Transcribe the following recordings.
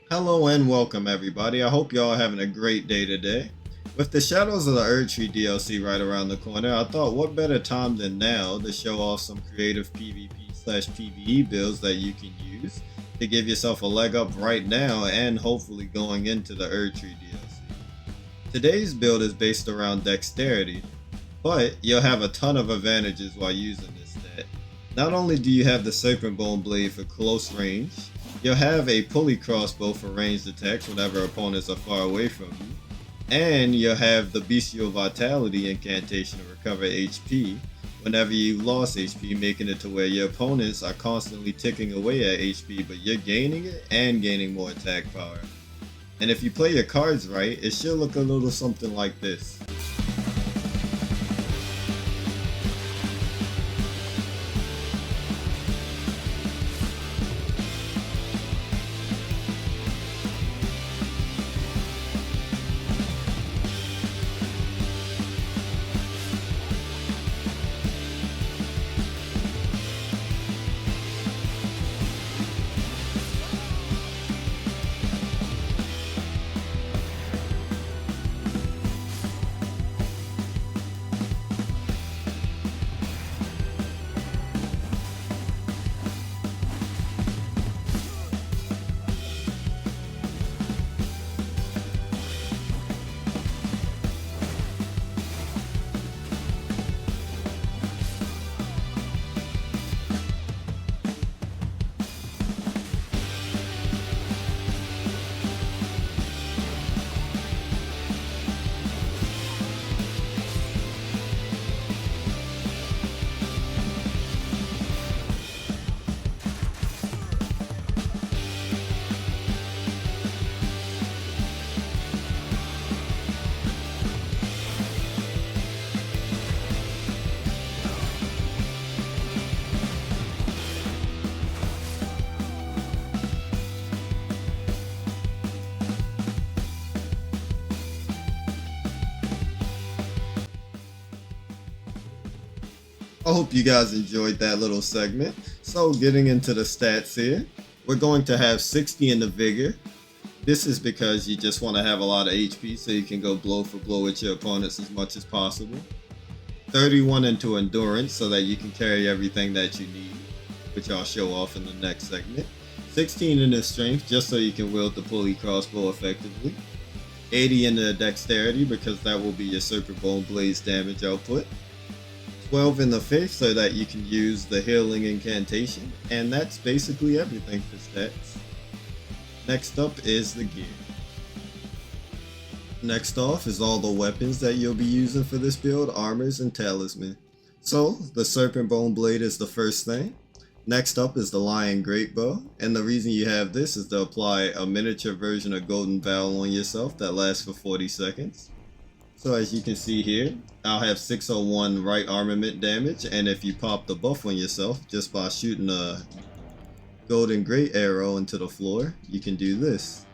Hello and welcome everybody. I hope y'all are having a great day today. With the Shadows of the Erdtree DLC right around the corner, I thought what better time than now to show off some creative PvP/PvE builds that you can use to give yourself a leg up right now and hopefully going into the Erdtree DLC. Today's build is based around dexterity, but you'll have a ton of advantages while using this stat. Not only do you have the Serpent blade for close range, you'll have a pulley crossbow for ranged attacks whenever opponents are far away from you, and you'll have the beastial vitality incantation to recover HP whenever you lost HP, making it to where your opponents are constantly ticking away at HP, but you're gaining it and gaining more attack power. And if you play your cards right, it should look a little something like this. I hope you guys enjoyed that little segment. So getting into the stats here, we're going to have 60 in the vigor. This is because you just want to have a lot of HP so you can go blow for blow with your opponents as much as possible. 31 into endurance so that you can carry everything that you need, which I'll show off in the next segment. 16 in the strength just so you can wield the pulley crossbow effectively. 80 in the dexterity because that will be your Serpent blade's damage output. 12 in the faith so that you can use the healing incantation, and that's basically everything for stats. Next up is the gear. Next off is all the weapons that you'll be using for this build, armors and talisman. So the Serpent blade is the first thing. Next up is the Lion Greatbow, and the reason you have this is to apply a miniature version of Golden Valve on yourself that lasts for 40 seconds. So as you can see here, I'll have 601 right armament damage, and if you pop the buff on yourself just by shooting a golden great arrow into the floor, you can do this.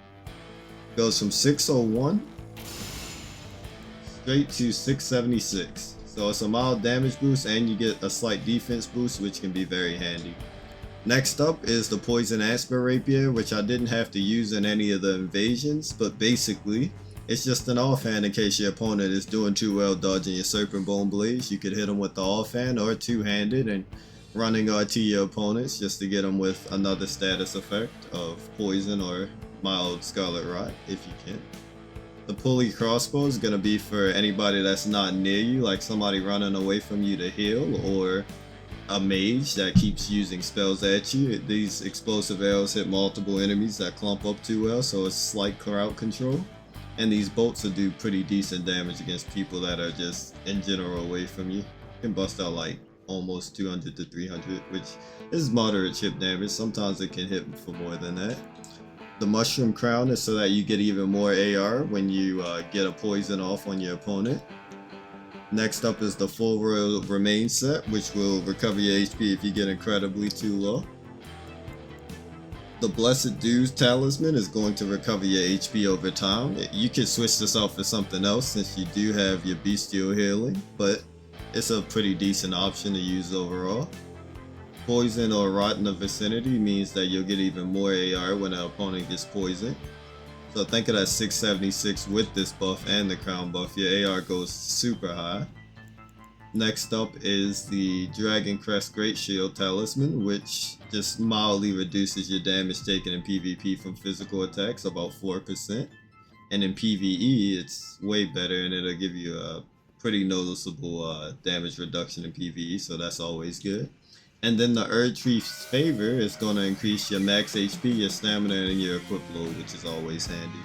Goes from 601 straight to 676. So it's a mild damage boost and you get a slight defense boost, which can be very handy. Next up is the Poison Asper Rapier, which I didn't have to use in any of the invasions, but basically it's just an offhand in case your opponent is doing too well dodging your Serpent blades. You could hit them with the offhand or two-handed and running RT your opponents just to get them with another status effect of poison or mild scarlet rot if you can. The pulley crossbow is going to be for anybody that's not near you, like somebody running away from you to heal or a mage that keeps using spells at you. These explosive arrows hit multiple enemies that clump up too well, so it's slight crowd control. And these bolts will do pretty decent damage against people that are just in general away from you. You can bust out like almost 200 to 300, which is moderate chip damage. Sometimes it can hit for more than that. The Mushroom Crown is so that you get even more AR when you get a poison off on your opponent. Next up is the Full Royal Remain set, which will recover your HP if you get incredibly too low. The Blessed Dew's Talisman is going to recover your HP over time. You can switch this out for something else since you do have your Beastial healing, but it's a pretty decent option to use overall. Poison or rot in the vicinity means that you'll get even more AR when an opponent gets poisoned. So think of that 676 with this buff and the crown buff, your AR goes super high. Next up is the Dragon Crest Great Shield Talisman, which just mildly reduces your damage taken in PvP from physical attacks, about 4%. And in PvE, it's way better, and it'll give you a pretty noticeable damage reduction in PvE, so that's always good. And then the Erdtree's Favor is going to increase your max HP, your stamina, and your equip load, which is always handy.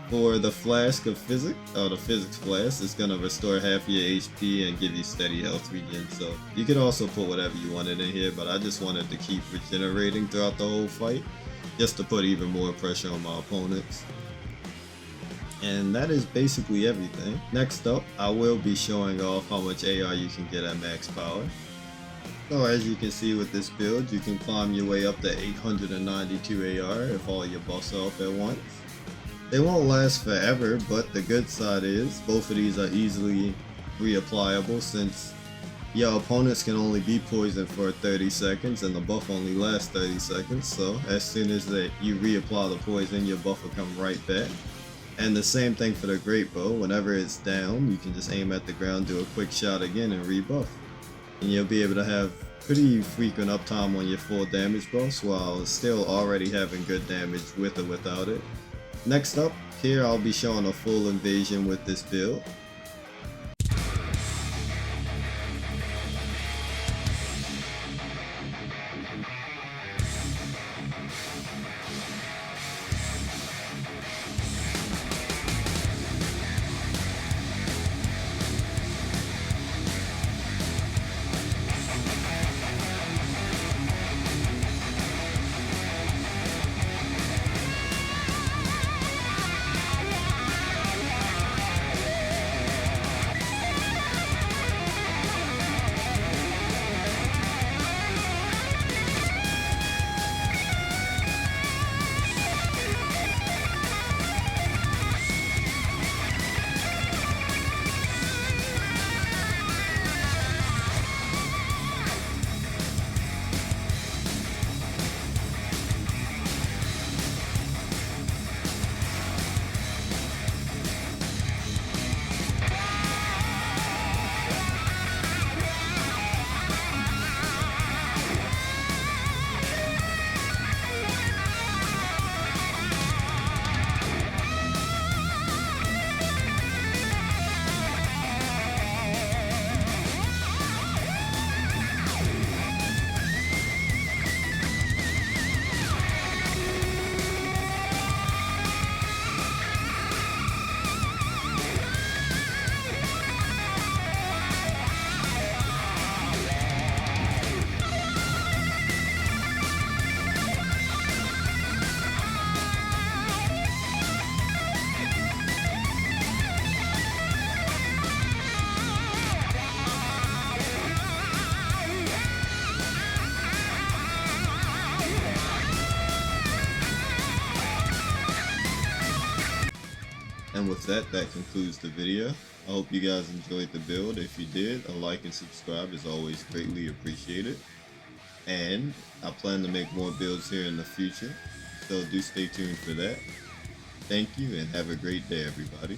For the Flask of Physics, or the Physics Flask, it's going to restore half your HP and give you steady health regen. So you could also put whatever you wanted in here, but I just wanted to keep regenerating throughout the whole fight, just to put even more pressure on my opponents. And that is basically everything. Next up, I will be showing off how much AR you can get at max power. So as you can see with this build, you can climb your way up to 892 AR if all your buffs are up at once. They won't last forever, but the good side is both of these are easily reapplyable since your opponents can only be poisoned for 30 seconds and the buff only lasts 30 seconds. So as soon as you reapply the poison, your buff will come right back. And the same thing for the great bow. Whenever it's down, you can just aim at the ground, do a quick shot again, and rebuff. And you'll be able to have pretty frequent uptime on your full damage buffs while still already having good damage with or without it. Next up, here I'll be showing a full invasion with this build. And with that, that concludes the video. I hope you guys enjoyed the build. If you did, a like and subscribe is always greatly appreciated. And I plan to make more builds here in the future, so do stay tuned for that. Thank you and have a great day, everybody.